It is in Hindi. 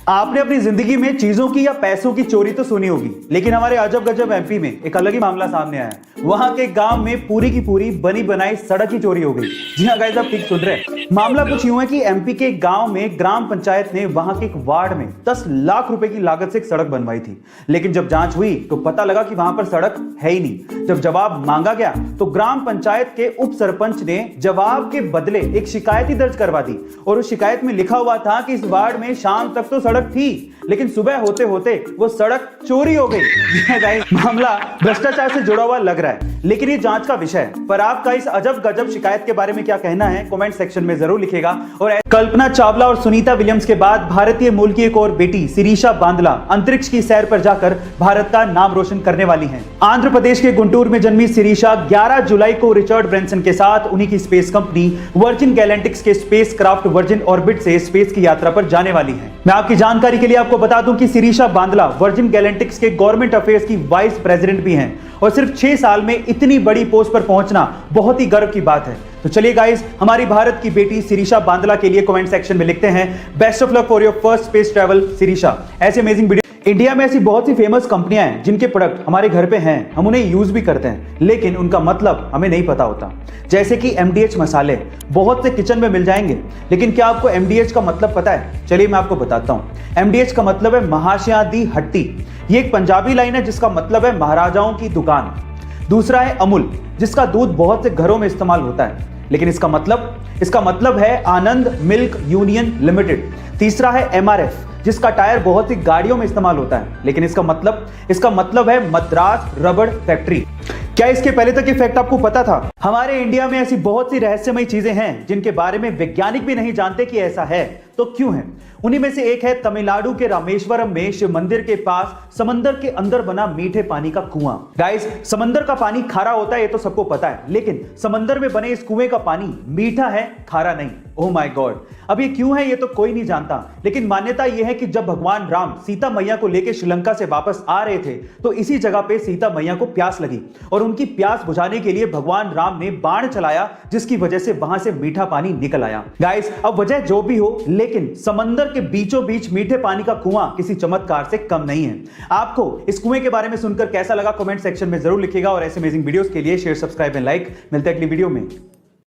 आपने अपनी जिंदगी में चीजों की या पैसों की चोरी तो सुनी होगी, लेकिन हमारे अजब गजब एमपी में एक अलग ही मामला सामने आया है। वहां के गांव में पूरी की पूरी बनी बनाई सड़क की चोरी हो गई। जी हाँ गाइस, आप ठीक सुन रहे हैं। मामला कुछ यूं है कि एमपी के गांव में ग्राम पंचायत ने वहां के एक वार्ड में 10 लाख रुपए की लागत से एक सड़क बनवाई थी, लेकिन जब जांच हुई तो पता लगा कि वहां पर सड़क है ही नहीं। जब जवाब मांगा गया तो ग्राम पंचायत के उप सरपंच ने जवाब के बदले एक शिकायत ही दर्ज करवा दी, और उस शिकायत में लिखा हुआ था कि इस वार्ड में शाम तक तो सड़क थी, लेकिन सुबह होते होते वो सड़क चोरी हो गई। मामला भ्रष्टाचार से जुड़ा हुआ लग रहा है, लेकिन ये जांच का विषय है। पर आपका इस अजब गजब शिकायत के बारे में क्या कहना है, कमेंट सेक्शन में जरूर लिखिएगा। और कल्पना चावला और सुनीता विलियम्स के बाद भारतीय मूल की एक और बेटी शिरीषा बांदला अंतरिक्ष की सैर पर जाकर भारत का नाम रोशन करने वाली हैं। आंध्र प्रदेश के गुंटूर में जन्मी शिरीषा 11 जुलाई को रिचर्ड ब्रेंसन के साथ उन्हीं की स्पेस कंपनी वर्जिन गैलेक्टिक्स के स्पेस क्राफ्ट वर्जिन ऑर्बिट से स्पेस की यात्रा पर जाने वाली है। मैं आपकी जानकारी के लिए आपको बता दूं कि शिरीषा बांदला वर्जिन गैलेक्टिक्स के गवर्नमेंट अफेयर्स की वाइस प्रेसिडेंट भी हैं, और सिर्फ 6 साल में इतनी बड़ी पोस्ट पर पहुंचना बहुत ही गर्व की बात है। तो चलिए गाइस, हमारी भारत की बेटी शिरीषा बांदला के लिए कमेंट सेक्शन में लिखते हैं, best of luck for your first space travel Shirisha. ऐसे अमेजिंग वीडियो। इंडिया में ऐसी बहुत सी फेमस कंपनियां हैं जिनके प्रोडक्ट हमारे घर पे हैं, हम उन्हें यूज भी करते हैं, लेकिन उनका मतलब हमें नहीं पता होता। जैसे कि MDH मसाले बहुत से किचन में मिल जाएंगे, लेकिन क्या आपको MDH का मतलब पता है? चलिए मैं आपको बताता हूं। MDH का मतलब है महाशया दी हट्टी। ये एक पंजाबी लाइन है जिसका मतलब है महाराजाओं की दुकान। दूसरा है अमूल, जिसका दूध बहुत से घरों में इस्तेमाल होता है, लेकिन इसका मतलब है आनंद मिल्क यूनियन लिमिटेड। तीसरा है MRF, जिसका टायर बहुत सी गाड़ियों में इस्तेमाल होता है, लेकिन इसका मतलब है मद्रास रबड़ फैक्ट्री। क्या इसके पहले तक ये फैक्ट आपको पता था? हमारे इंडिया में ऐसी बहुत सी रहस्यमयी चीजें हैं जिनके बारे में वैज्ञानिक भी नहीं जानते कि ऐसा है, तो क्यों है? उन्हीं में से एक है तमिलनाडु के रामेश्वरम में शिव मंदिर के पास समंदर के अंदर बना मीठे पानी का कुआं। गाइस, समंदर का पानी खारा होता है, ये तो सबको पता है, लेकिन समंदर में बने इस कुएं का पानी मीठा है, खारा नहीं। ओह माय गॉड, अब ये क्यों है ये तो कोई नहीं जानता, लेकिन मान्यता यह है कि जब भगवान राम सीता मैया को लेकर श्रीलंका से वापस आ रहे थे, तो इसी जगह पे सीता मैया को प्यास लगी, और उनकी प्यास बुझाने के लिए भगवान राम ने बाण चलाया, जिसकी वजह से वहां से मीठा पानी निकल आया। गाइस, अब वजह जो भी हो, लेकिन समंदर के बीचों बीच मीठे पानी का कुआं किसी चमत्कार से कम नहीं है। आपको इस कुएं के बारे में सुनकर कैसा लगा, कमेंट सेक्शन में जरूर लिखिएगा। और ऐसे अमेजिंग वीडियोस के लिए शेयर, सब्सक्राइब एंड लाइक। मिलते हैं अगली वीडियो में।